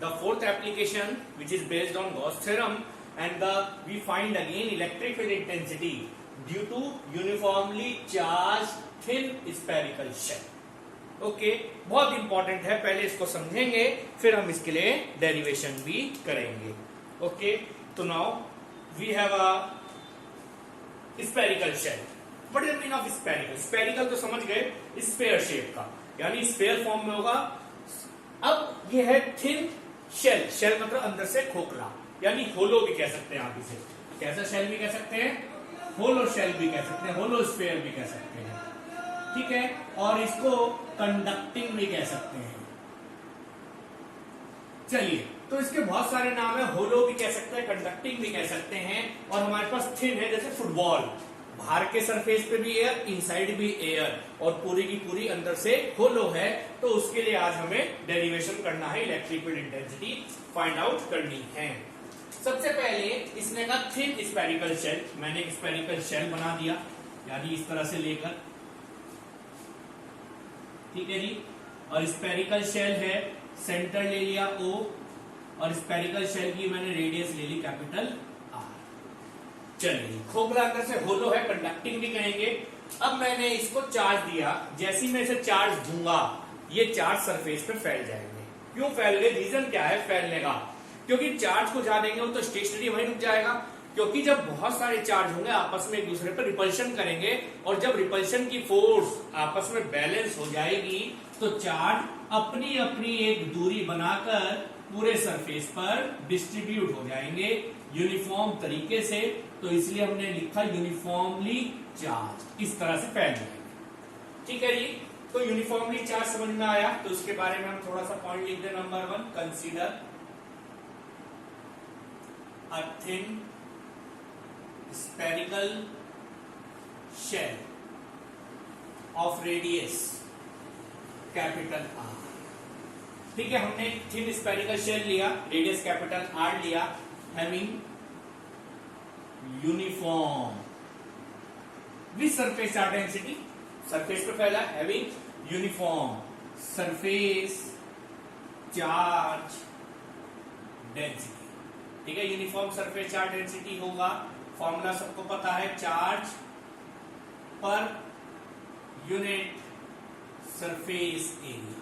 The fourth application, which is based on Gauss theorem, and we find again electric field intensity due to uniformly charged thin spherical shell. Okay, बहुत important है, पहले इसको समझेंगे फिर हम इसके लिए डेरिवेशन भी करेंगे. ओके, तो now we have a spherical shell. What is the meaning of spherical? Spherical तो समझ गए, स्फेयर शेप का, यानी स्फेयर फॉर्म में होगा. अब ये है थिन शेल. शेल मतलब अंदर से खोखला, यानी होलो भी कह सकते हैं आप इसे. कैसा शेल भी कह सकते हैं? होलो शेल भी कह सकते हैं, होलो स्फेयर भी कह सकते हैं. ठीक है, और इसको कंडक्टिंग भी कह सकते हैं. चलिए, तो इसके बहुत सारे नाम है. होलो भी कह सकते हैं, कंडक्टिंग भी कह सकते हैं, और हमारे पास थिन है, जैसे फुटबॉल. बाहर के सरफेस पे भी एयर, इनसाइड भी एयर, और पूरी की पूरी अंदर से होलो है. तो उसके लिए आज हमें डेरिवेशन करना है, electric field intensity find out करनी है. सबसे पहले इसने कहा थिन स्फेरिकल शेल. मैंने एक स्फेरिकल शेल बना दिया, यानी इस तरह से लेकर. ठीक है जी, और स्फेरिकल शेल है, सेंटर ले लिया O, और स्फेरिकल शेल की मैंने रेडियस ले ली कैपिटल R. चलिए, खोखला अंदर से होलो है, कंडक्टिंग भी कहेंगे. अब मैंने इसको चार्ज दिया. जैसे ही मैं इसे चार्ज दूंगा, ये चार्ज सरफेस पे फैल जाएंगे. क्यों फैल गए? रीजन क्या है फैलने का? क्योंकि चार्ज को जा देंगे वो तो स्टेशनरी वहीं रुक जाएगा. क्योंकि जब बहुत सारे चार्ज होंगे आपस में एक दूसरे पर रिपल्शन करेंगे, और जब रिपल्शन की फोर्स आपस में बैलेंस हो जाएगी तो चार्ज अपनी अपनी एक दूरी बनाकर पूरे सरफेस पर डिस्ट्रीब्यूट हो जाएंगे यूनिफॉर्म तरीके से. तो इसलिए हमने लिखा यूनिफॉर्मली चार्ज, इस तरह से फैल जाएंगे. ठीक है जी, तो यूनिफॉर्मली चार्ज समझ में आया. तो उसके बारे में हम थोड़ा सा पॉइंट लिख दें. Number 1, consider a thin spherical shell of radius capital R. ठीक है, हमने थिन स्फेरिकल शेल लिया, रेडियस कैपिटल R लिया, having uniform with surface charge density. Surface पे फैला, having uniform surface charge density. ठीक है, यूनिफॉर्म सरफेस चार्ज डेंसिटी होगा, फॉर्मूला सबको पता है, charge per unit surface area.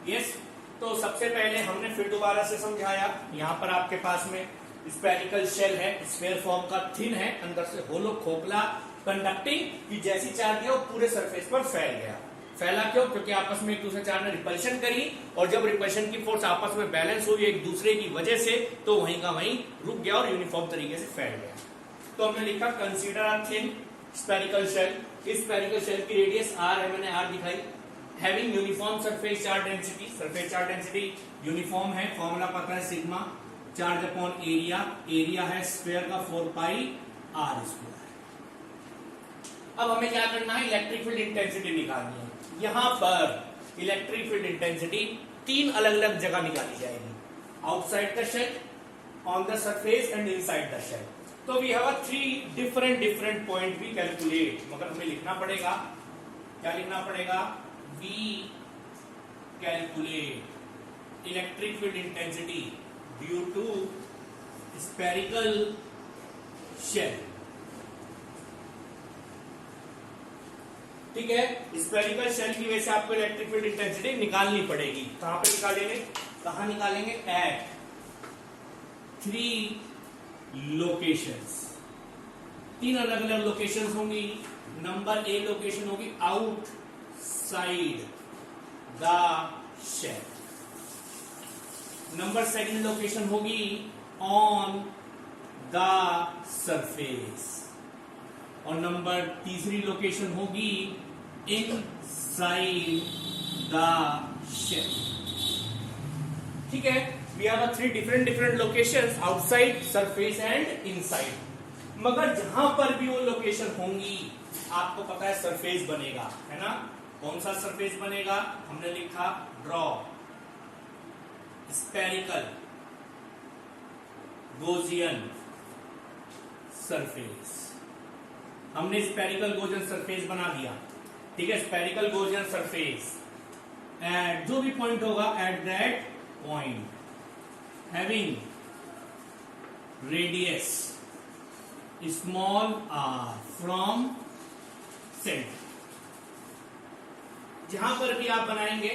Yes, तो सबसे पहले हमने फिर दोबारा से समझाया. यहां पर आपके पास में स्फेरिकल शेल है, स्फेयर फॉर्म का, थिन है, अंदर से होलो, खोखला, कंडक्टिंग, कि जैसी चार्ज दिया वो पूरे सरफेस पर फैल गया. फैला क्यों? क्योंकि आपस में एक दूसरे चार्ज ने रिपल्शन करी, और जब रिपल्शन की फोर्स आपस में बैलेंस हुई एक दूसरे की वजह से, तो वहीं का वहीं रुक गया और यूनिफॉर्म तरीके से फैल गया. तो हमने लिखा consider a thin spherical shell. इस स्फेरिकल शेल की रेडियस R है, मैंने R दिखाई. Having uniform surface charge density. Surface charge density uniform है, फॉर्मूला पता है, sigma charge upon area. Area है स्क्वायर का 4 पाई R स्क्वायर. अब हमें क्या करना है? इलेक्ट्रिक फील्ड इंटेंसिटी निकालनी है. यहां पर इलेक्ट्रिक फील्ड इंटेंसिटी 3 अलग अलग जगह निकाली जाएगी. Outside the shell, on the surface and inside the shell. तो we have 3 different point we calculate. मगर हमें लिखना पड़ेगा, क्या लिखना पड़ेगा? We calculate electric field intensity due to spherical shell. ठीक है, स्फेरिकल शेल की वजह से आपको इलेक्ट्रिक फील्ड इंटेंसिटी निकालनी पड़ेगी. कहां पे निकालेंगे? कहां निकालेंगे? Eight 3 locations. 3 अलग अलग लोकेशंस होंगी. नंबर A लोकेशन होगी outside the shell. Number 2 location होगी ऑन द सरफेस, और नंबर 3 लोकेशन होगी इनसाइड द शेल. ठीक है, we have 3 different locations, outside, surface and inside. मगर जहां पर भी वो लोकेशन होंगी आपको पता है सरफेस बनेगा, है ना? कौन सा सरफेस बनेगा? हमने लिखा ड्रॉ स्फेरिकल गॉसियन सरफेस. हमने स्फेरिकल गॉसियन सरफेस बना दिया. ठीक है, स्फेरिकल गॉसियन सरफेस एट जो भी पॉइंट होगा at that point having radius small R from centre. जहां पर भी आप बनाएंगे,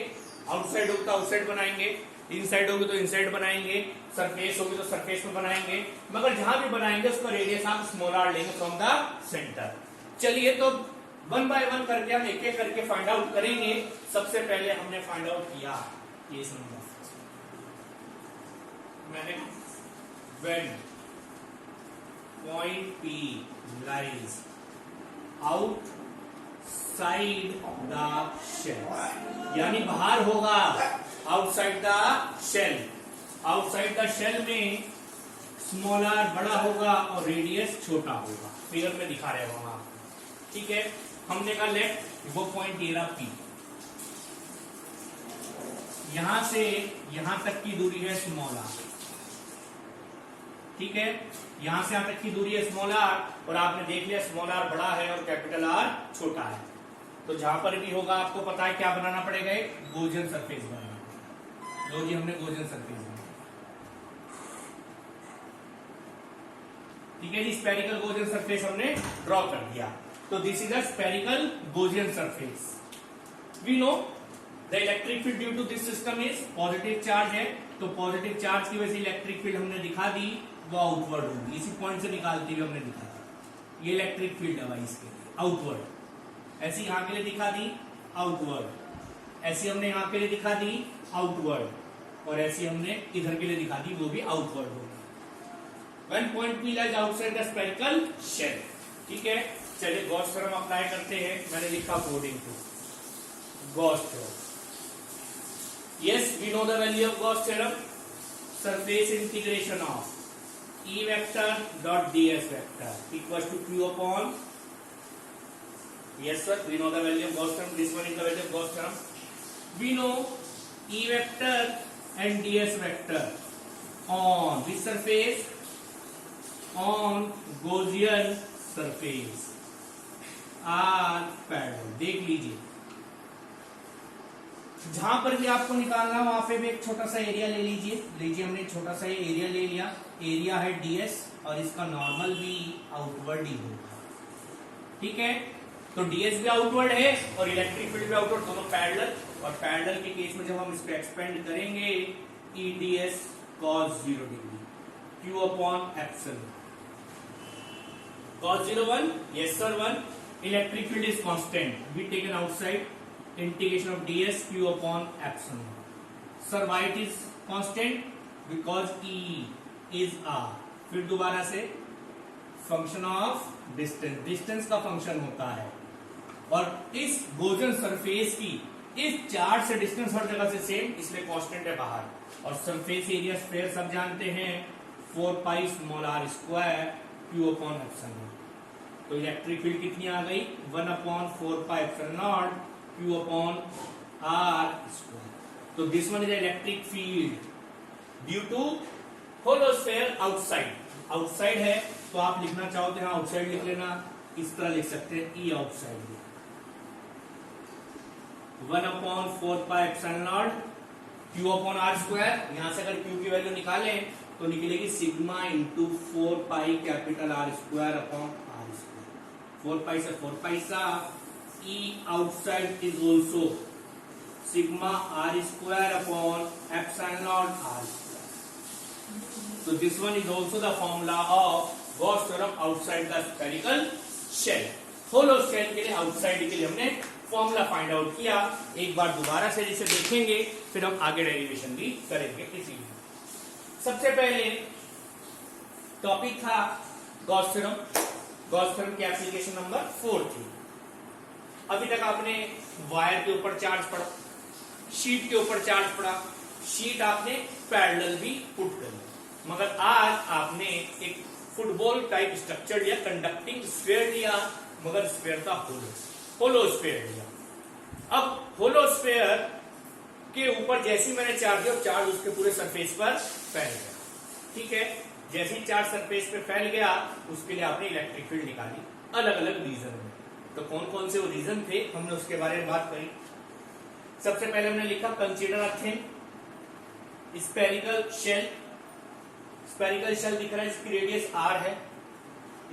आउटसाइड होगा तो आउटसाइड बनाएंगे, इनसाइड होगी तो इनसाइड बनाएंगे, सरफेस होगी तो सरफेस में बनाएंगे, मगर जहां भी बनाएंगे उसका रेडियस आप स्मॉल आर लेंगे फ्रॉम द सेंटर। चलिए तो वन बाय वन करके हम एक एक करके फाइंड आउट करेंगे। सबसे पहले हमने फाइंड आउट किया ये समझो मैंने when point P lies outside the shell, यानी बाहर होगा, outside the shell. Outside the shell में स्मॉल आर बड़ा होगा और रेडियस छोटा होगा, फिगर में दिखा रहे होगा आपको। ठीक है, हमने कहा लेफ्ट वो पॉइंट ये रहा P, यहां से यहां तक की दूरी है स्मॉल आर। ठीक है, यहां से यहां तक की दूरी है स्मॉल आर, और आपने देख लिया स्मॉल आर बड़ा है और कैपिटल आर छोटा है। तो जहां पर भी होगा आपको पता है क्या बनाना पड़ेगा, एक गोजियन सरफेस बनाना पड़ेगा। लो जी हमने गोजियन सरफेस बनाया। ठीक है जी, स्पेरिकल गोजियन सरफेस हमने ड्रॉ कर दिया। तो this is a spherical Gaussian surface. We know the electric field due to this system is positive charge है, तो पॉजिटिव चार्ज की वजह से इलेक्ट्रिक फील्ड हमने दिखा दी, वो आउटवर्ड होगी। इसी पॉइंट से निकालते हुए हमने दिखा दी ये इलेक्ट्रिक फील्ड है इसके लिए आउटवर्ड। ऐसी यहां के लिए दिखा दी आउटवर्ड, ऐसी हमने यहां के लिए दिखा दी आउटवर्ड, और ऐसी हमने इधर के लिए दिखा दी, वो भी आउटवर्ड होगी। When point P lies outside the spherical shell। ठीक है, चलिए गॉस थ्योरम अप्लाई करते हैं। मैंने लिखा according to Gauss theorem. Yes, we know the value of Gauss theorem. Surface integration of E vector dot ds vector equals to q upon, yes sir, we know the value of Gauss theorem. This one is the value of Gauss theorem. We know E vector and ds vector on which surface, on Gaussian surface are parallel। देख लीजिए, जहां पर भी आपको निकालना वहां पे भी एक छोटा सा एरिया ले लीजिए। हमने छोटा सा एरिया ले लिया, एरिया है ds और इसका नॉर्मल भी आउटवर्ड ही होगा। ठीक है, तो ds भी आउटवर्ड है और इलेक्ट्रिक फील्ड भी आउटवर्ड, दोनों पैरेलल। और पैरेलल के केस में जब हम इसको एक्सपेंड करेंगे E ds cos 0 degree q upon epsilon. cos 0 1, yes sir 1, electric field is constant, we taken outside, integration of ds q upon epsilon। Sir why it is constant? Because E is r। फिर दोबारा से function of distance, distance का function होता है। और इस गोजन surface की इस चार्ज से डिस्टेंस हर जगह से सेम, इसलिए कांस्टेंट है बाहर। और सरफेस एरिया स्क्वायर सब जानते हैं 4 pi small r square q upon epsilon. तो इलेक्ट्रिक फील्ड कितनी आ गई 1 upon 4 pi epsilon not q upon r square. तो this one is electric field due to hollow sphere outside. Outside है तो आप लिखना चाहो तो यहां आउटसाइड लिख लेना, इस तरह लिख सकते हैं E outside 1 upon 4 pi epsilon not q upon r square. यहां से अगर q की वैल्यू निकालें तो निकलेगी sigma into 4 pi capital R square upon r square. 4 पाई से 4 पाई सा E outside is also sigma r square upon epsilon naught r square। So this one is also the formula of Gauss theorem outside the spherical shell। Hollow shell के लिए outside के लिए हमने formula find out किया। एक बार दोबारा से इसे देखेंगे, फिर हम आगे डेरिवेशन भी करेंगे। इसीलिए सबसे पहले टॉपिक था गॉस थ्योरम। गॉस थ्योरम की एप्लीकेशन नंबर 4 थी। अभी तक आपने वायर के ऊपर चार्ज पढ़ा, शीट के ऊपर चार्ज पढ़ा, शीट आपने पैरेलल भी पुट कर ली, मगर आज आपने एक फुटबॉल टाइप स्ट्रक्चर लिया, कंडक्टिंग स्फीयर लिया, मगर स्फीयर था होलो स्फीयर लिया। अब होलो स्फीयर के ऊपर जैसे ही मैंने चार्ज दिया, चार्ज उसके पूरे सरफेस पर फैल गया। ठीक है, जैसे ही चार्ज सरफेस पे फैल गया, उसके लिए आपने इलेक्ट्रिक फील्ड निकाली अलग अलग रीजन में। तो कौन कौन से वो रीजन थे, हमने उसके बारे में बात करी। सबसे पहले हमने लिखा consider a thin spherical shell. Spherical shell दिख रहा है, इसकी रेडियस r है।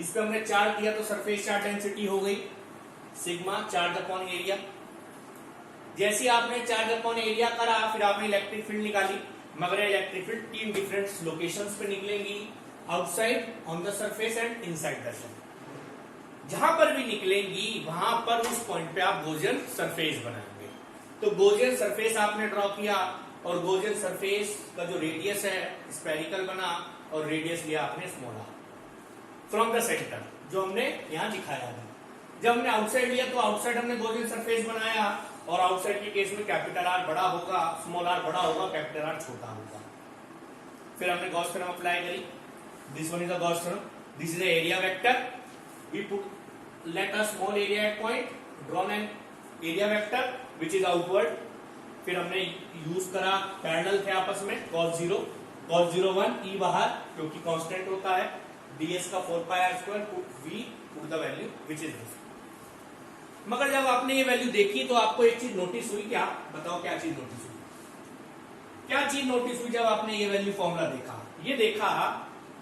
इस पे हमने चार्ज दिया तो सरफेस चार्ज डेंसिटी हो गई सिग्मा चार्ज अपॉन एरिया। जैसे आपने चार्ज अपॉन एरिया करा फिर आपने इलेक्ट्रिक फील्ड निकाली, मगर इलेक्ट्रिक फील्ड 3 डिफरेंट लोकेशंस पे निकलेंगी, outside, on the surface and inside the shell. जहां पर भी निकलेंगी वहां पर उस पॉइंट पे आप गॉसियन सरफेस बनाएंगे। तो गॉसियन सरफेस आपने ड्रॉ किया और गॉसियन सरफेस का जो रेडियस है स्पेरिकल बना और रेडियस लिया आपने small R from the centre, जो हमने यहां दिखाया था। जब हमने आउटसाइड लिया तो आउटसाइड हमने गॉसियन सरफेस बनाया और आउटसाइड के केस में कैपिटल आर बड़ा होगा, स्मॉल आर बड़ा होगा, कैपिटल आर छोटा होगा। फिर हमने गॉस थ्योरम अप्लाई करी। This one is the Gauss theorem, this is the area vector. We put let a small area at point, drawn an area vector which is outward। फिर हमने use करा, parallel थे आपस में, cos 0 1 e बाहर क्योंकि constant होता है, ds का 4 pi r square, put v, put the value which is this। मगर जब आपने ये वैल्यू देखी तो आपको एक चीज नोटिस हुई, क्या बताओ क्या चीज नोटिस हुई? क्या चीज नोटिस हुई जब आपने ये वैल्यू फॉर्मूला देखा? ये देखा,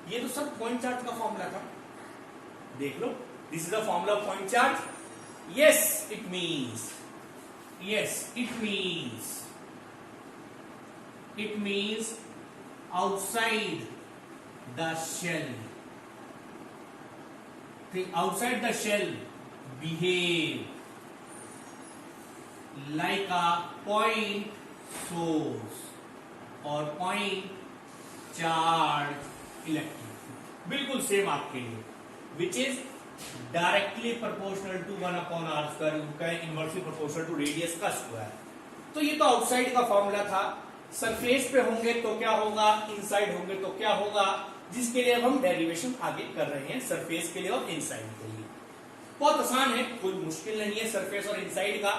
ये तो सब पॉइंट चार्ज का फॉर्मूला था, देख लो। This is the formula of point charge. Yes, it means outside the shell. The outside the shell behave like a point source or point charge electric field. बिल्कुल सेम आपके लिए, which is directly proportional to 1 upon R square, उनका inversely proportional to radius का square. तो ये तो outside का formula था। सरफेस पे होंगे तो क्या होगा, इनसाइड होंगे तो क्या होगा, जिसके लिए अब हम डेरिवेशन आगे कर रहे हैं, सरफेस के लिए और इनसाइड के लिए। बहुत आसान है, कोई मुश्किल नहीं है सरफेस और इनसाइड का,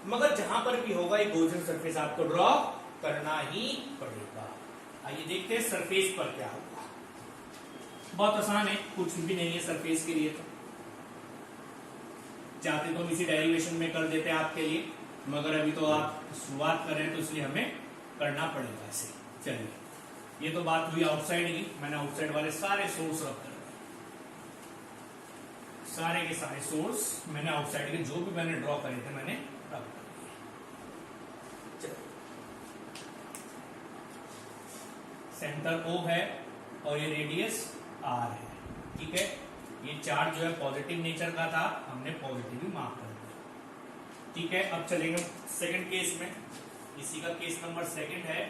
मगर जहां पर भी होगा एक गॉसियन सरफेस आपको ड्रॉ करना ही पड़ेगा। आइए देखते हैं सरफेस पर क्या होगा। बहुत आसान है, कुछ भी नहीं है सरफेस के लिए। तो चाहते तो हम इसी डेरिवेशन में कर देते हैं आपके लिए, मगर अभी तो आप शुरुआत कर रहे हैं तो इसलिए हमें करना पड़ेगा ऐसे। चलिए, ये तो बात हुई आउटसाइड की। मैंने आउटसाइड वाले सारे सोर्स रख कर, सारे के सारे सोर्स मैंने आउटसाइड के जो भी मैंने ड्रॉ करे थे मैंने रख कर दिए। सेंटर O है और ये रेडियस R है, ठीक है। ये चार्ज जो है पॉजिटिव नेचर का था, हमने पॉजिटिव ही मार्क कर दिया, ठीक है। अब चलेंगे सेकंड केस में। इसी का केस नंबर 2 है,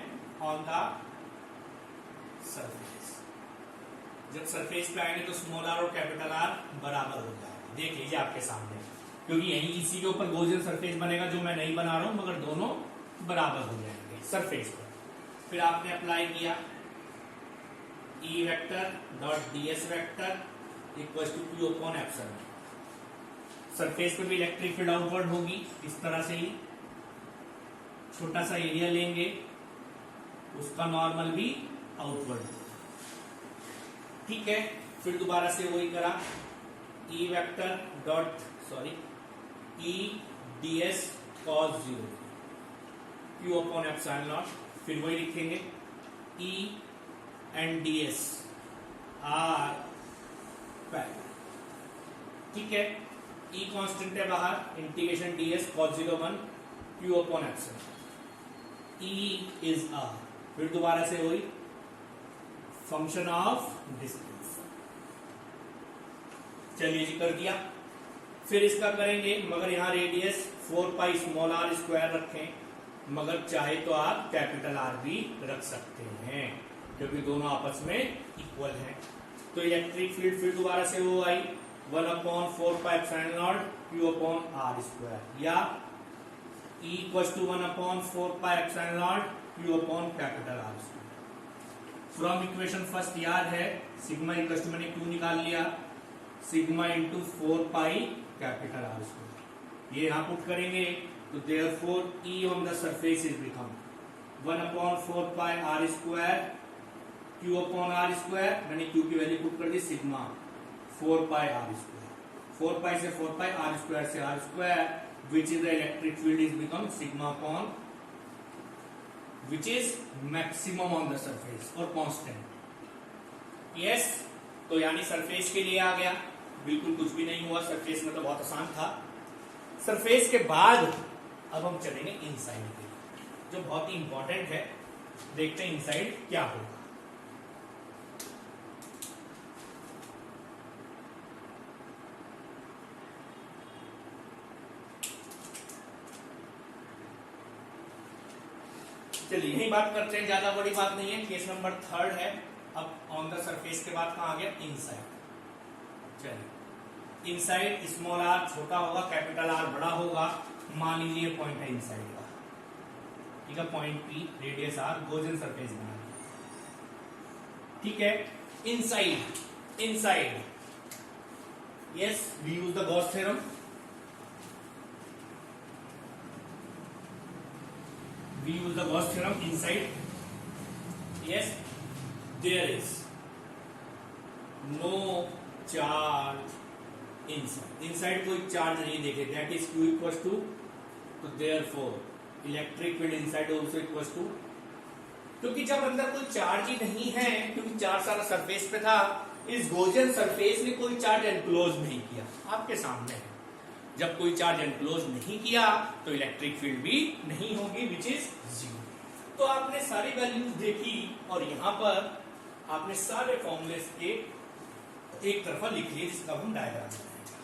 ऑन द सरफेस। जब सरफेस पे आएंगे तो स्मॉल आर और कैपिटल आर बराबर हो जाएगा। देख लीजिए आपके सामने, क्योंकि यही इसी के ऊपर गॉसियन सरफेस बनेगा जो मैं नहीं बना रहा हूं, मगर दोनों बराबर हो जाएंगे सरफेस पर। फिर आपने अप्लाई किया E vector dot ds vector equal to Q upon epsilon. Surface पे भी इलेक्ट्रिक फील्ड आउटवर्ड होगी, इस तरह से ही छोटा सा एरिया लेंगे, उसका नॉर्मल भी आउटवर्ड होगा, ठीक है। फिर दोबारा से वही करा, E vector dot E ds cos 0 Q upon epsilon not. फिर वही लिखेंगे E and ds are parallel, ठीक है। E कांस्टेंट है बाहर, integration ds cos 0 1 Q upon epsilon. E is R। फिर दोबारा से वही फंक्शन ऑफ डिस्टेंस। चलिए जी, कर दिया। फिर इसका करेंगे, मगर यहां radius 4 pi small r square रखें, मगर चाहे तो आप कैपिटल R भी रख सकते हैं, क्योंकि दोनों आपस में इक्वल हैं। तो इलेक्ट्रिक फील्ड फिर दोबारा से वो आई 1 upon 4 pi epsilon not Q upon R square, या E equal to 1 upon 4 pi epsilon not Q upon capital R square. From equation first याद है, सिग्मा इक्वल टू मैंने Q निकाल लिया, sigma into 4 pi capital R square. ये यहां put करेंगे तो therefore E on the surface is become 1 upon 4 pi R square Q upon R square. मैंने Q की वैल्यू पुट कर दी सिग्मा 4 पाई R स्क्वायर। 4 पाई से 4 पाई, R स्क्वायर से R square, which is the electric field is become sigma upon which is maximum on the surface और constant. Yes, तो यानी surface के लिए आ गया, बिल्कुल कुछ भी नहीं हुआ, सरफेस में तो बहुत आसान था। सरफेस के बाद अब हम चलेंगे इनसाइड के लिए, जो बहुत ही इंपॉर्टेंट है। देखते हैं इनसाइड क्या होगा। चलिए यही बात करते हैं, ज्यादा बड़ी बात नहीं है। केस नंबर 3 है। अब ऑन द सरफेस के बाद कहां आ गया? इनसाइड। चलिए, इनसाइड स्मॉल आर छोटा होगा, कैपिटल आर बड़ा होगा। मान लीजिए पॉइंट है इनसाइड का, ठीक है, point P, radius R, Gaussian surface बना दिया, ठीक है। Inside yes, we use the Gauss theorem. We use the Gauss theorem inside. Yes, there is no charge inside. Inside कोई चार्ज नहीं देखे, that is Q equals to, तो therefore electric field inside also equals to, क्योंकि जब अंदर कोई charge ही नहीं है, क्योंकि चार्ज सारा सरफेस पे था, इस गॉसियन सरफेस ने कोई चार्ज एनक्लोज नहीं किया, आपके सामने है। जब कोई चार्ज एनक्लोज नहीं किया तो इलेक्ट्रिक फील्ड भी नहीं होगी, विच इज 0। तो आपने सारी वैल्यूज देखी और यहां पर आपने सारे फॉर्मूलेस के एक तरफा लिख लिए, जिसका हम डायग्राम बनाएंगे,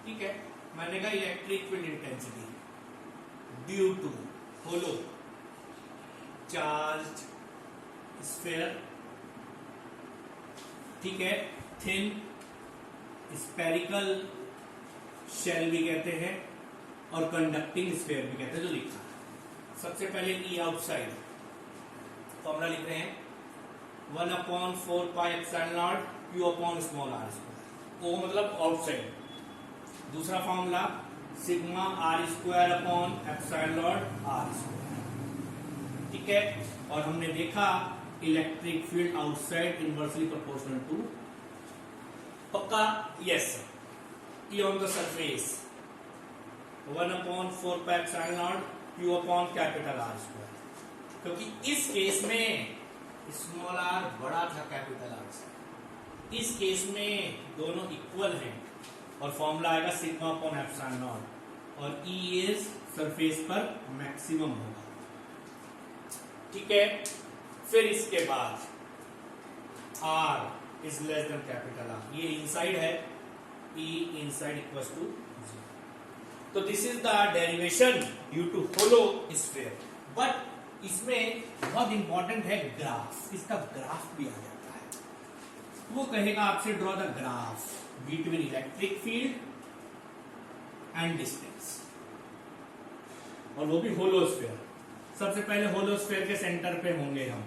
ठीक है। मैंने कहा electric field intensity due to hollow charge sphere, ठीक है, थिन स्पेरिकल शेल भी कहते हैं और कंडक्टिंग स्फीयर भी कहते हैं, जो लिखा है। सबसे पहले ई आउटसाइड फॉर्मूला लिख रहे हैं 1/4 pi epsilon not Q upon small r square. ओ मतलब आउटसाइड। दूसरा formula sigma r square upon epsilon naught r square, ठीक है। और हमने देखा electric field outside inversely proportional to, पक्का? Yes. E on the surface 1/4 pi epsilon not Q upon capital R square, क्योंकि इस केस में स्मॉल r बड़ा था कैपिटल R से, इस केस में दोनों इक्वल हैं और फॉर्मूला आएगा सिग्मा अपॉन एप्सिलॉन नॉट, और E इज सरफेस पर मैक्सिमम होगा, ठीक है। फिर इसके बाद R is less than capital R, ये इनसाइड है, E इनसाइड इक्वल्स टू 0। तो this is the derivation due to hollow sphere. But इसमें बहुत इंपॉर्टेंट है ग्राफ, इसका ग्राफ भी आ जाता है। वो कहेगा आपसे draw the graph between electric field and distance, और वो भी होलो स्फीयर। सबसे पहले होलो स्फीयर के सेंटर पे होंगे हम,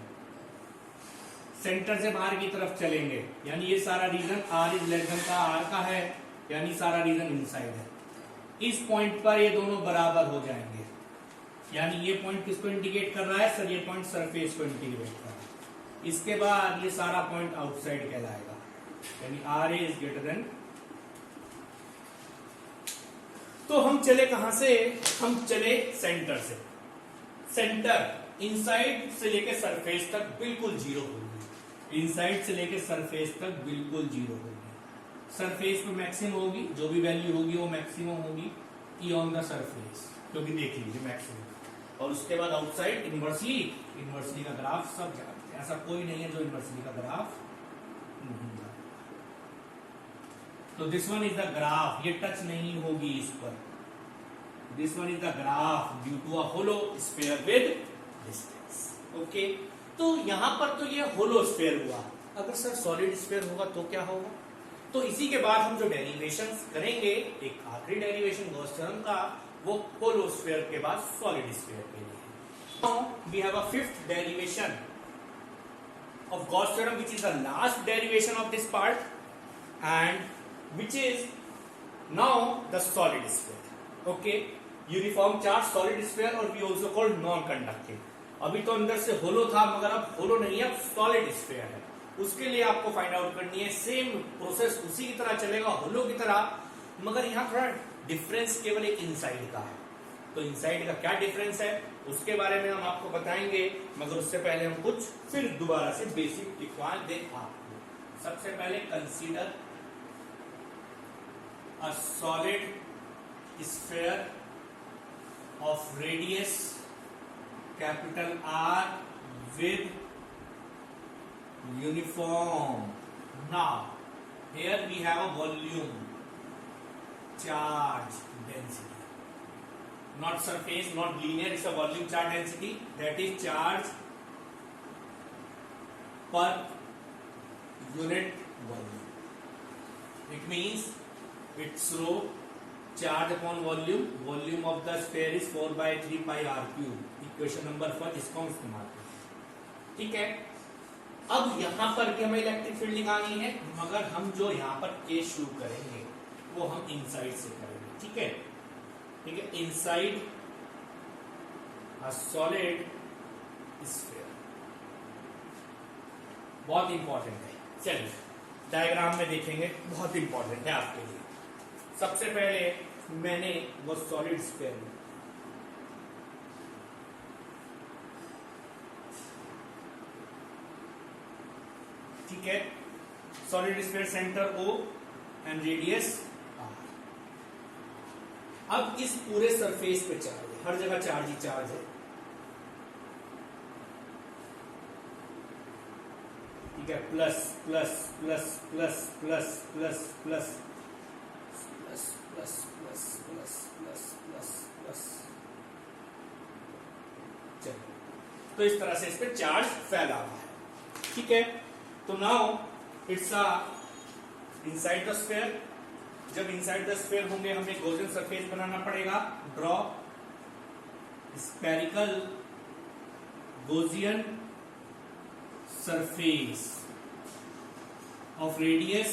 सेंटर से बाहर की तरफ चलेंगे, यानी ये सारा region R is less than का R का है, यानी सारा रीजन इनसाइड है। इस पॉइंट पर ये दोनों बराबर हो जाएंगे, यानी ये पॉइंट किसको इंडिकेट कर रहा है सर? ये पॉइंट सरफेस को इंडिकेट कर रहा है। इसके बाद ये सारा पॉइंट आउटसाइड कहलाएगा, यानी R इज ग्रेटर देन। तो हम चले कहां से? हम चले सेंटर से। सेंटर इनसाइड से लेकर सरफेस तक बिल्कुल 0 होगी, इनसाइड से लेकर सरफेस तक बिल्कुल 0 होगी। सरफेस पे मैक्सिमम होगी, जो भी वैल्यू होगी वो मैक्सिमम होगी ई ऑन द सरफेस, क्योंकि देख लीजिए मैक्सिमम। और उसके बाद आउटसाइड इनवर्सली का ग्राफ सब जानते हैं, ऐसा कोई नहीं है जो इनवर्सली का ग्राफ नहीं जानता। तो this one is the graph, ये टच नहीं होगी इस पर। This one is the graph due to a hollow sphere with distance, okay. तो यहां पर तो ये होलो स्फीयर हुआ, अगर सर सॉलिड स्फीयर होगा तो क्या होगा? तो इसी के बाद हम जो डेरिवेशंस करेंगे, एक आखिरी डेरिवेशन गॉस थ्योरम का, वो होलो स्फीयर के बाद सॉलिड स्फीयर के लिए। Now we have a fifth derivation of Gauss theorem, which is the last derivation of this part, and which is now the solid sphere. Okay, uniform charge solid sphere, और we also call non-conducting. अभी तो अंदर से होलो था, मगर अब होलो नहीं है, अब सॉलिड स्फीयर है। उसके लिए आपको फाइंड आउट करनी है, सेम प्रोसेस उसी की तरह चलेगा होलो की तरह, मगर यहाँ थोड़ा डिफरेंस केवल एक इनसाइड का है। तो इनसाइड का क्या डिफरेंस है उसके बारे में हम आपको बताएंगे, मगर उससे पहले हम कुछ फिर दोबारा से बेसिक लिखवा दें आपको। सबसे पहले consider a solid sphere of radius capital R with uniform. Now here we have a volume, charge density, not surface, not linear, it's a volume charge density, that is charge per unit volume. It means its rho charge upon volume, volume of the sphere is 4 by 3 pi r cube. Equation number 4 इसको हम इस्तेमाल करें। ठीक है, अब यहां पर भी हमें इलेक्ट्रिक फील्ड निकालनी है, मगर हम जो यहां पर केस शुरू करेंगे वो हम इनसाइड से करेंगे। ठीक है, ठीक है, इनसाइड अ सॉलिड स्फीयर, बहुत इंपॉर्टेंट है। चलिए डायग्राम में देखेंगे, बहुत इंपॉर्टेंट है आपके लिए। सबसे पहले मैंने वो सॉलिड स्फीयर, ठीक है, solid sphere centre O and radius R। अब इस पूरे सरफेस पे चार्ज है, हर जगह चार्ज ही चार्ज है। ठीक है, plus plus plus plus plus plus plus plus plus plus plus plus plus plus. चलिए, तो इस तरह से इस पे चार्ज फैला हुआ है। ठीक है, तो now it's a inside the sphere. जब इनसाइड द स्फीयर होंगे हमें गॉसियन सरफेस बनाना पड़ेगा। Draw spherical Gaussian surface of radius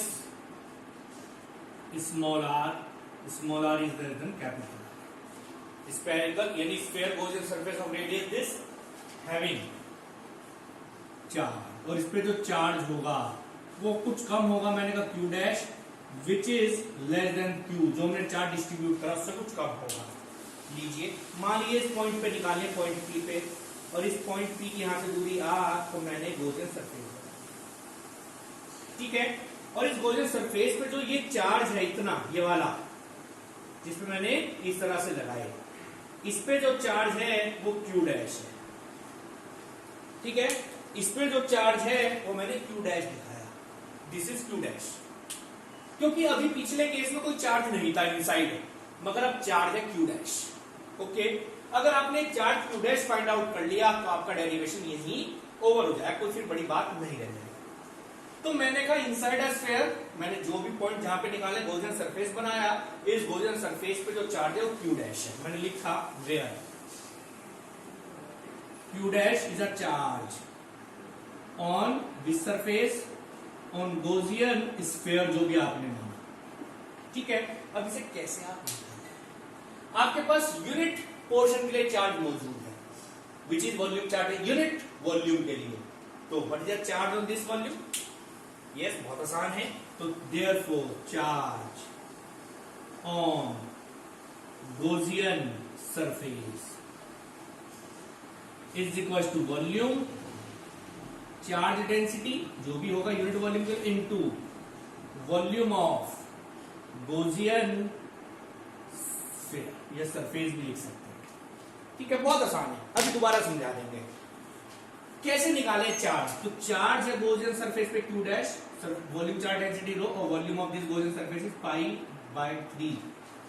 small are is greater than capital. Spherical यानी sphere Gaussian surface of radius this having charge, और इस पे जो चार्ज होगा वो कुछ कम होगा, मैंने कहा Q dash, which is less than Q, जो हमने चार्ज डिस्ट्रीब्यूट करा उससे कुछ कम होगा। लीजिए, मान लीजिए इस पॉइंट पे निकालिए, पॉइंट P पे, और इस पॉइंट P की यहां से दूरी R, तो मैंने गॉसियन सरफेस बनाया। ठीक है, और इस गॉसियन सरफेस पे जो ये चार्ज है इतना, ये वाला जिसपे मैंने इस तरह से लगाया, इस पे जो चार्ज है वो Q डैश है। ठीक है, इस पे जो चार्ज है वो मैंने Q डैश दिखाया, दिस इज Q डैश, क्योंकि अभी पिछले केस में कोई चार्ज नहीं था इनसाइड, मगर अब चार्ज है Q डैश। ओके, अगर आपने charge Q dash find out कर लिया तो आपका डेरिवेशन यही ओवर हो जाए, कोई फिर बड़ी बात नहीं रह जाएगी। तो मैंने कहा इनसाइड अ स्फीयर, मैंने जो भी पॉइंट जहां पे निकाले गॉसियन सरफेस बनाया, इस गॉसियन सरफेस पे जो चार्ज है वो Q डैश है। मैंने लिखा where Q dash is a charge on this surface on Gaussian sphere, जो भी आपने माना। ठीक है, अब इसे कैसे आप निकालें? आपके पास यूनिट पोर्शन के लिए चार्ज मौजूद है, विच इज वॉल्यूम चार्ज है यूनिट वॉल्यूम के लिए। तो what is the charge on this volume? Yes, बहुत आसान है। तो therefore charge on Gaussian surface is equal to volume charge density, जो भी होगा यूनिट वॉल्यूम के, into volume of Gaussian sphere, या सरफेस भी लिख सकते हैं। ठीक है, बहुत आसान है, अभी दोबारा समझा देंगे कैसे निकाले चार्ज। तो चार्ज है गॉसियन सरफेस पे Q dash, volume charge density rho, और volume of this Gaussian surface is pi by 3,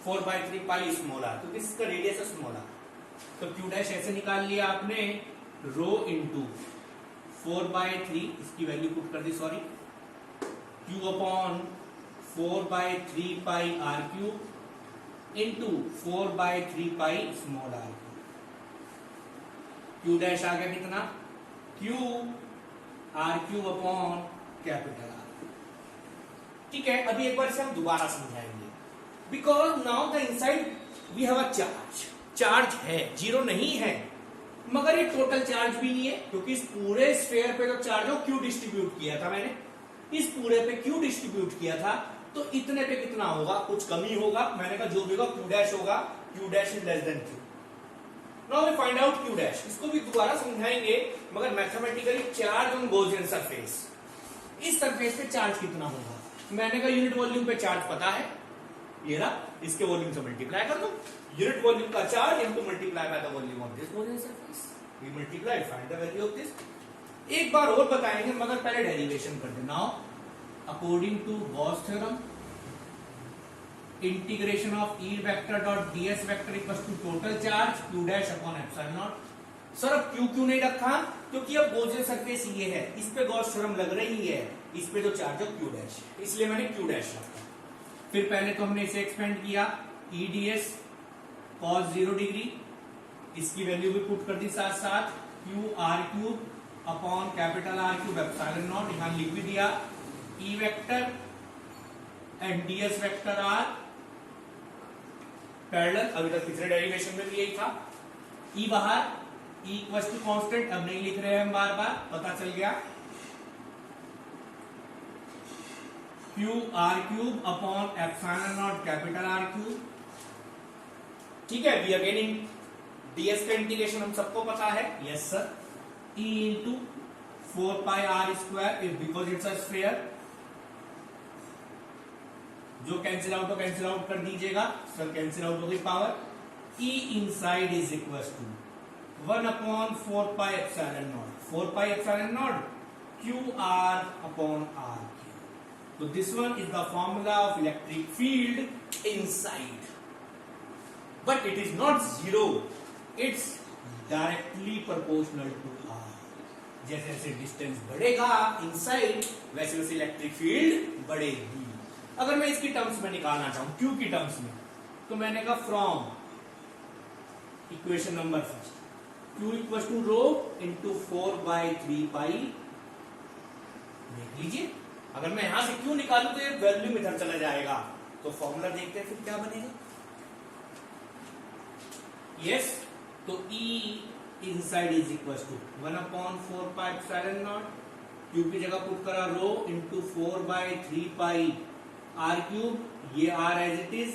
4 by 3 pi small r, क्योंकि इसका रेडियस है स्मॉल आर। तो Q डैश ऐसे निकाल लिया आपने, रो इंटू 4 by 3, इसकी वैल्यू पुट कर दी, sorry, Q upon 4 by 3 pi R cube into 4 by 3 pi small R cube. Q dash आ गया कितना? Q R cube upon capital R. ठीक है, अभी एक बार इसे हम दोबारा समझाएंगे। Because now the inside we have a charge, charge है, जीरो नहीं है, मगर ये टोटल चार्ज भी नहीं है, क्योंकि इस पूरे स्फीयर पे जो चार्ज है वो Q डिस्ट्रीब्यूट किया था मैंने, इस पूरे पे Q डिस्ट्रीब्यूट किया था, तो इतने पे कितना होगा? कुछ कमी होगा। मैंने कहा जो भी होगा Q डैश होगा, Q dash is less than Q। Now we find out Q dash. इसको भी दोबारा समझाएंगे, मगर mathematically charge on Gaussian surface, इस सरफेस पे चार्ज कितना होगा। मैंने कहा यूनिट वॉल्यूम पे चार्ज पता है, ये रहा, इसके वॉल्यूम से मल्टीप्लाई कर दो, यूनिट वॉल्यूम का charge into multiply by the volume of this Gaussian surface, we multiply find the value of this. एक बार और बताएंगे, मगर पहले डेरिवेशन कर देना। According to Gauss theorem, integration of E vector dot DS vector equals to total charge Q dash upon epsilon naught. Sir अब Q क्यों नहीं रखा, क्योंकि अब गॉसियन सरफेस ये है, इस पे गॉस थ्योरम लग रही है, इस पे जो चार्ज है क्यू डैश, इसलिए मैंने क्यू डैश रखा। फिर पहले तो हमने इसे एक्सपेंड किया, ई डीएस कॉस 0 डिग्री, इसकी वैल्यू भी पुट कर दी साथ साथ, Q R cube upon capital R cube epsilon naught, यहां लिख भी दिया, E vector and DS vector are parallel, अभी तक पिछले डेरिवेशन में भी यही था। ई बाहर, ई इक्वल टू कांस्टेंट, अब नहीं लिख रहे हैं हम बार बार, पता चल गया, Q R cube upon epsilon naught capital R cube. ठीक है, वी अगेन इन डीएस का इंटीग्रेशन हम सबको पता है, yes sir, E into 4 pi R square if because it's a sphere, जो कैंसिल आउट हो कैंसिल आउट कर दीजिएगा, सर कैंसिल आउट हो गई power, E inside is equal to 1 upon 4 pi epsilon naught, 4 pi epsilon not Q R upon are. So this one is the formula of electric field inside, but it is not zero, it's directly proportional to R. जैसे जैसे distance बढ़ेगा inside, वैसे वैसे electric field बढ़ेगी। अगर मैं इसकी terms में निकालना चाहूं, क्यू की टर्म्स में, तो मैंने कहा from equation number first, Q equal to rho into 4/3 pi. देख लीजिए, अगर मैं यहां से क्यू निकालूं तो ये वैल्यू इधर चला जाएगा, तो फॉर्मूला देखते हैं फिर क्या बनेगा। यस, तो E inside is equal to 1 upon 4 pi epsilon not, Q की जगह पुट करा rho into 4/3 pi R cube, ये R as it is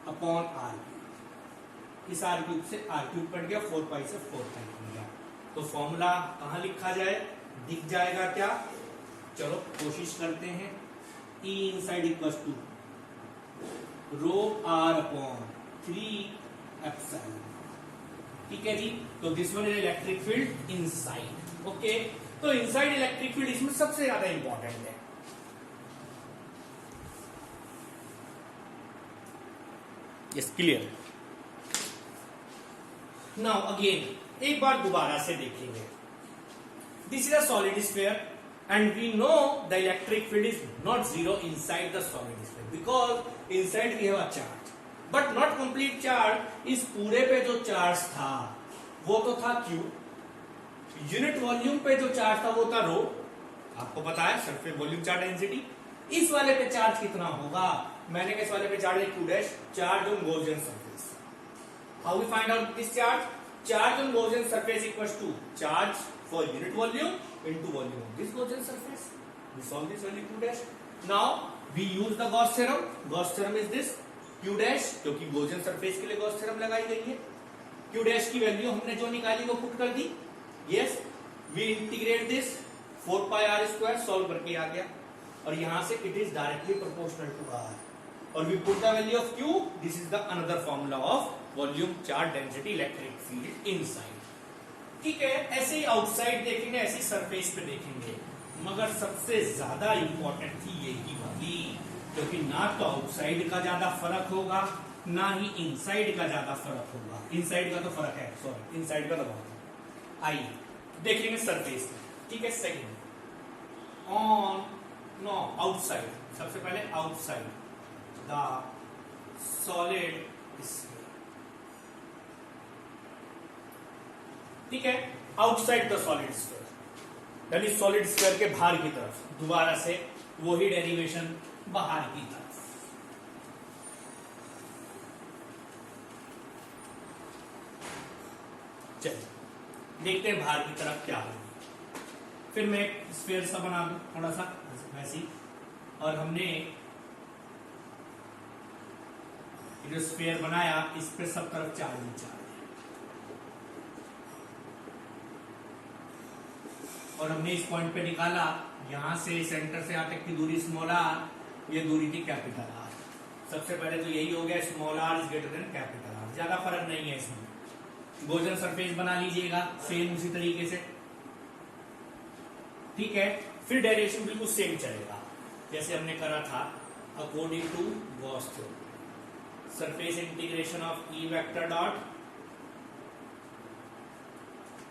upon R cube, इस आर क्यूब से आर क्यूब कट गया, 4 पाई से 4 पाई कट गया, तो फॉर्मूला कहां लिखा जाए, दिख जाएगा क्या, चलो कोशिश करते हैं। E inside equals to rho R upon 3 epsilon, ठीक है जी। तो this one is electric field inside, okay. तो इनसाइड इलेक्ट्रिक फील्ड इसमें सबसे ज्यादा इंपॉर्टेंट है। Yes, clear. नाउ अगेन एक बार दोबारा से देखेंगे, this is a solid sphere and we know the electric field is not zero inside the solid sphere because inside we have a charge but not complete charge। इस पूरे पे जो charge था वो तो था Q, यूनिट वॉल्यूम पे जो चार्ज था वो था रो, आपको पता है सरफेस वॉल्यूम चार्ज डेंसिटी। इस वाले पे चार्ज कितना होगा, मैंने कहा इस वाले पे चार्ज है Q dash, charge on Gaussian surface. How we find out this charge, charge on Gaussian surface equals to charge for unit volume into volume of this Gaussian surface. We solve this value Q dash. Now we use the Gauss theorem. Gauss theorem is this Q dash, क्योंकि Gaussian surface के लिए Gauss theorem लगाई गई है। Q dash की value हमने जो निकाली वो पुट कर दी। Yes, we integrate this 4 pi r square solve करके आ गया, और यहां से it is directly proportional to r, और we put the value of Q. This is the another formula of volume charge density electric field inside. ठीक है, ऐसे ही outside देखेंगे, ऐसी सरफेस पे देखेंगे, मगर सबसे ज्यादा इंपॉर्टेंट थी यही वाली, क्योंकि ना तो आउटसाइड का ज्यादा फर्क होगा ना ही इनसाइड का ज्यादा फर्क होगा। इनसाइड का तो फर्क है, सॉरी इनसाइड का तो बहुत है। आइए देखेंगे सरफेस में, ठीक है। सेकंड ऑन नो आउटसाइड, सबसे पहले आउटसाइड द सॉलिड, ठीक है, आउटसाइड द सॉलिड स्फीयर, यानी सॉलिड स्फीयर के बाहर की तरफ, दोबारा से वही डेरिवेशन, बाहर की तरफ। चलिए देखते हैं बाहर की तरफ क्या होगी। फिर मैं एक स्फीयर सा बना दूं थोड़ा सा वैसी, और हमने जो स्फीयर बनाया इस पे सब तरफ चार्ज ही चार्ज है। और हमने इस पॉइंट पे निकाला यहां से सेंटर से यहां तक की दूरी स्मॉल आर, ये दूरी थी कैपिटल आर। सबसे पहले तो यही हो गया, small are is greater than capital R, ज्यादा फर्क नहीं है इसमें। गॉसियन सरफेस बना लीजिएगा सेम उसी तरीके से, ठीक है। फिर डायरेक्शन बिल्कुल सेम चलेगा जैसे हमने करा था according to Gauss theorem. Surface integration of E vector dot,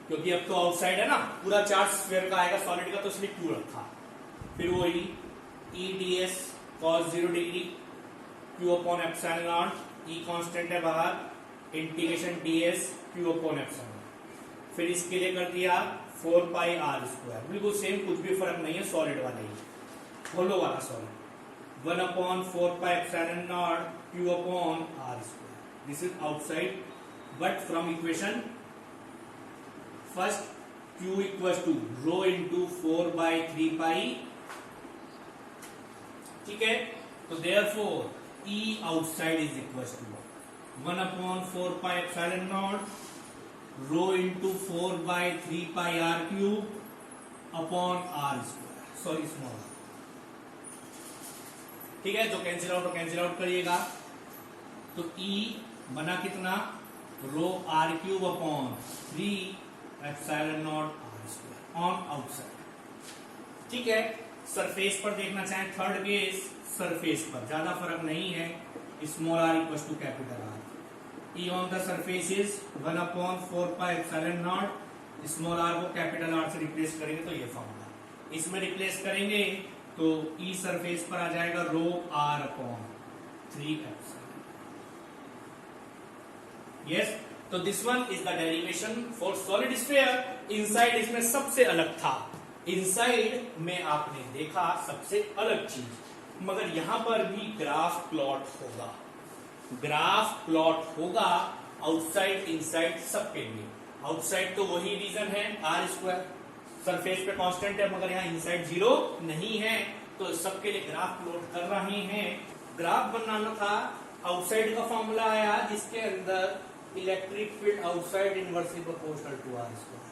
क्योंकि अब तो आउटसाइड है ना, पूरा चार्ज स्फीयर का आएगा सॉलिड का, तो इसलिए क्यू रखा। फिर वही E D S cos 0 degree Q upon epsilon not, E constant है बाहर, integration D S Q upon epsilon. फिर इसके लिए कर दिया 4 पाई आर स्क्वायर, बिल्कुल सेम, कुछ भी फर्क नहीं है, सॉलिड वाला ही, होलो वाला solid. 1 upon 4 pi epsilon not Q upon R square. This is outside, but from equation first Q equal to rho into 4/3 pi, ठीक है। तो therefore E outside is equal to 1 upon 4 pi epsilon naught rho into 4/3 pi R cube upon R square, sorry small, ठीक है। जो cancel out करिएगा तो E बना कितना, rho R cube upon 3 epsilon not R square on outside, ठीक है। Surface पर देखना चाहें, थर्ड केस सरफेस पर ज्यादा फर्क नहीं है, small R equal to capital R. E on the surface is 1 upon 4 pi epsilon naught, small R को कैपिटल आर से रिप्लेस करेंगे तो ये फॉर्मूला, इसमें रिप्लेस करेंगे तो ई सरफेस पर आ जाएगा रो आर अपॉन 3 एप्सिलॉन। यस, तो this one is the derivation for solid sphere. Inside इसमें सबसे अलग था, इनसाइड में आपने देखा सबसे अलग चीज, मगर यहां पर भी ग्राफ प्लॉट होगा, ग्राफ प्लॉट होगा आउटसाइड इनसाइड सबके लिए। आउटसाइड तो वही रीजन है आर स्क्वायर, सरफेस पे कांस्टेंट है, मगर यहाँ इनसाइड 0 नहीं है, तो सबके लिए ग्राफ प्लॉट कर रहे हैं। ग्राफ बनाना था, आउटसाइड का फॉर्मूला आया जिसके अंदर electric field outside inversely proportional to R square.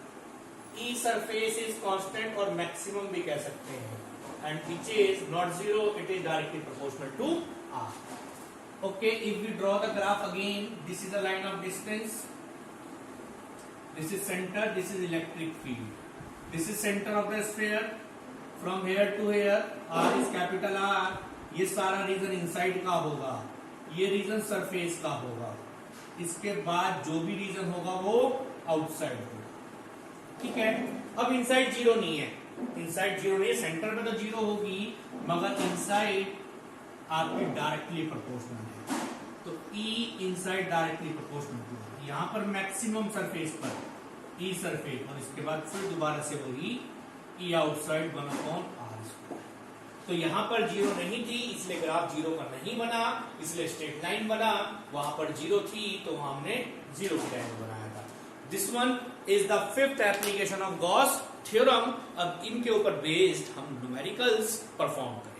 E surface is constant और मैक्सिमम भी कह सकते हैं, and which is not 0, it is directly proportional to R. Okay, if we draw the graph again, this is a line of distance, this is centre, this is electric field, this is centre of the sphere, from here to here R is capital R. ये सारा reason inside का होगा, ये reason surface का होगा, इसके बाद जो भी रीजन होगा वो आउटसाइड होगा, ठीक है। अब इनसाइड 0 नहीं है, इनसाइड 0 नहीं है, सेंटर में तो 0 होगी, मगर इनसाइड आपकी डायरेक्टली प्रोपोर्शनल है, तो E inside directly proportional to, यहां पर मैक्सिमम सरफेस पर E सरफेस, और इसके बाद फिर दोबारा से वही E outside 1 upon R square. तो यहां पर 0 नहीं थी, इसलिए ग्राफ 0 का नहीं बना, इसलिए स्ट्रेट लाइन बना। वहां पर 0 थी तो वहां हमने 0 की लाइन बनाया था। This one is the 5th application of Gauss theorem. अब इनके ऊपर बेस्ड हम न्यूमेरिकल्स परफॉर्म करें।